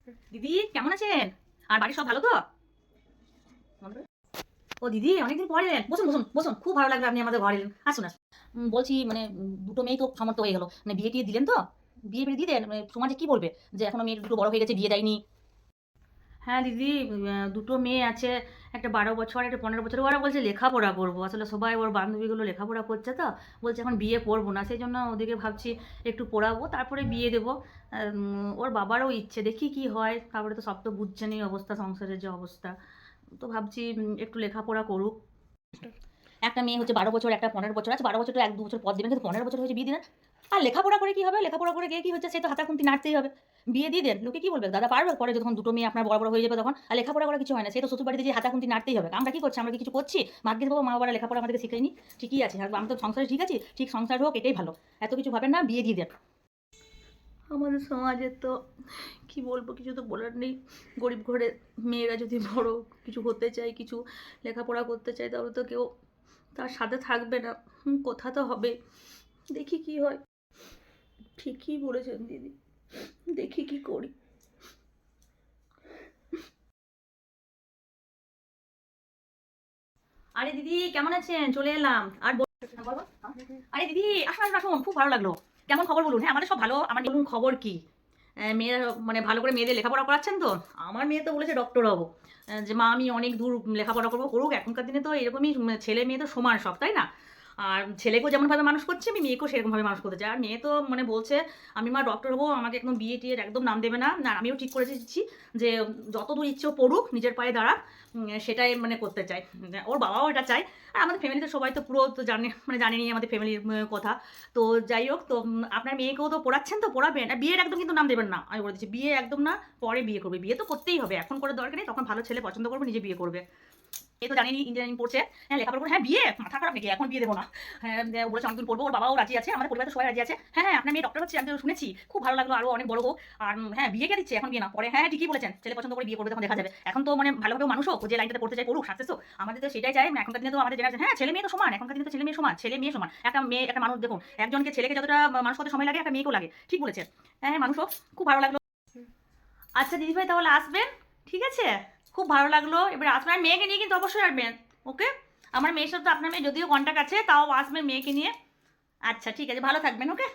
দিদি কেমন আছেন? আর বাড়ির সব ভালো তো? ও দিদি অনেকদিন পরে এলেন। বসুন, বসুন, বসুন। খুব ভালো লাগলো আপনি আমাদের ঘরে এলেন। আসুন, আসুন। বলছি মানে দুটো মেয়েই তো সমর্থ হয়ে গেল। মানে বিয়ে-টিয়ে দিলেন তো? বিয়ে-ফিয়ে দিয়ে দেন। মানে সমাজে কি বলবে? যে এখনো মেয়ে দুটো বড় হয়ে গেছে, বিয়ে দেয়নি। হ্যাঁ দিদি, দুটো মেয়ে আছে। একটা 12 বছর, একটা 15 বছর। ওরা বলছে লেখাপড়া করবো। আসলে সবাই ওর বান্ধবীগুলো লেখাপড়া করছে তো। বলছে এখন বিয়ে করবো না। সেই জন্য ওদেরকে ভাবছি একটু পড়াবো, তারপরে বিয়ে দেবো। ওর বাবারও ইচ্ছে। দেখি কি হয়। তারপরে তো সব তো বুঝছেনই অবস্থা, সংসারের যে অবস্থা। তো ভাবছি একটু লেখাপড়া করুক। একটা মেয়ে হচ্ছে 12 বছর, একটা 15 বছর আছে। 12 বছর তো 1-2 বছর পর দেবেন, কিন্তু 15 বছর হয়েছে বিয়ে দিলেন। আর লেখাপড়া করে কি হবে? লেখাপড়া করে গিয়ে কি হচ্ছে? সে তো হাতাখুন্তি নাড়তেই হবে। বিয়ে দিয়ে দেন। লোকে কি বলবে? দাদা পারবে? পরে যখন দুটো মেয়ে আপনার বড়, বড় হয়ে যাবে তখন? আর লেখাপড়া করা কিছু হয় না। সে তো শ্বশুরবাড়িতে যেয়ে হাতাখুন্তি নাড়তেই হবে। আমরা কি করছি? আমরা কি কিছু করছি? ভাগ্যিস বাবা মা-বাবারা লেখাপড়া আমাদেরকে শিখায়নি। ঠিকই আছে। আর আমি তো সংসারে ঠিক আছি। ঠিক সংসার হোক এটাই ভালো। এত কিছু ভাবেন না, বিয়ে দিয়ে দেন। আমাদের সমাজে তো কি বলবো, কিছু তো বলার নেই। গরিব ঘরের মেয়েরা যদি বড় কিছু হতে চায়, কিছু লেখাপড়া করতে চায়, তবে তো কেউ তার সাথে থাকবে না। কোথা তো হবে। দেখি কি হয়। ঠিকই বলেছেন দিদি। দেখি কি করি। আরে দিদি কেমন আছেন? চলে এলাম। আর আরে দিদি আসুন, আসুন, আসুন। খুব ভালো লাগলো। কেমন খবর বলুন? হ্যাঁ আমাদের সব ভালো। আমার বলুন খবর কি? মেয়েরা মানে ভালো করে মেয়েদের লেখাপড়া করাচ্ছেন তো? আমার মেয়ে তো বলেছে ডক্টর হবো। যে মা আমি অনেক দূর লেখাপড়া করবো। করুক, এখনকার দিনে তো এরকমই ছেলে মেয়ে তো সমান সব, তাই না? আর ছেলেকেও যেমনভাবে মানুষ করছি, আমি মেয়েকেও সেরকমভাবে মানুষ করতে চাই। আর মেয়ে তো মানে বলছে আমি মা ডক্টর হবো, আমাকে একদম বিয়ে টিয়ে একদম নাম দেবে না। না আমিও ঠিক করে দিচ্ছি যে যত দূর ইচ্ছে ও পড়ুক, নিজের পায়ে দাঁড়াক। সেটাই মানে করতে চাই। ওর বাবাও এটা চায়। আর আমাদের ফ্যামিলিতে সবাই তো পুরো তো জানে, মানে জানেনই আমাদের ফ্যামিলির কথা। তো যাই হোক, তো আপনার মেয়েকেও তো পড়াচ্ছেন, তো পড়াবেন। আর বিয়ের একদম কিন্তু নাম দেবেন না, আমি বলে দিচ্ছি। বিয়ে একদম না, পরে বিয়ে করবে। বিয়ে তো করতেই হবে, এখন করে দরকার নেই। তখন ভালো ছেলে পছন্দ করবে, নিজে বিয়ে করবে। এ তো জানেনই ইঞ্জিনিয়ারিং পড়ছে। হ্যাঁ লেখাপড়া করে, হ্যাঁ বিয়ে মাথা খারাপ নাকি? এখন বিয়ে দেবো না। হ্যাঁ বলেছে অনেকদিন পড়বো। ওর বাবাও রাজি আছে, আমাদের পরিবার তো সবাই রাজি আছে। হ্যাঁ হ্যাঁ আপনার মেয়ে ডক্টর হচ্ছে, আমি তো শুনেছি। খুব ভালো লাগলো, আরো অনেক বড় হোক। আর হ্যাঁ বিয়ে কে দিচ্ছে, এখন বিয়ে না, পরে। হ্যাঁ ঠিকই বলেছেন, ছেলে পছন্দ করে বিয়ে করবে, তখন দেখা যাবে। এখন তো মানে ভালোভাবে মানুষ হোক, যে লাইনটাতে পড়তে চাই পড়ুক, সাকসেস হোক। আমাদের তো সেটাই চাই। এখনকার দিনে তো আমাদের জেনারেশন, হ্যাঁ ছেলে মেয়ে তো সমান। এখনকার দিনে তো ছেলে মেয়ে সমান, ছেলে মেয়ে সমান। একটা মেয়ে একটা মানুষ দেখুন, একজনকে ছেলেকে যতটা মানুষ করতে সময় লাগে, একটা মেয়েকেও লাগে। ঠিক বলেছেন। হ্যাঁ মানুষ হোক। খুব ভালো লাগলো। আচ্ছা দিদিভাই তাহলে আসবেন। ঠিক আছে। খুব ভালো লাগলো। এবার আসবেন, আর মেয়েকে নিয়ে কিন্তু অবশ্যই আসবেন। ওকে। আমার মেয়ের সাথে তো আপনার মেয়ে যদিও কন্ট্যাক্ট আছে, তাও আসবেন মেয়েকে নিয়ে। আচ্ছা ঠিক আছে, ভালো থাকবেন। ওকে।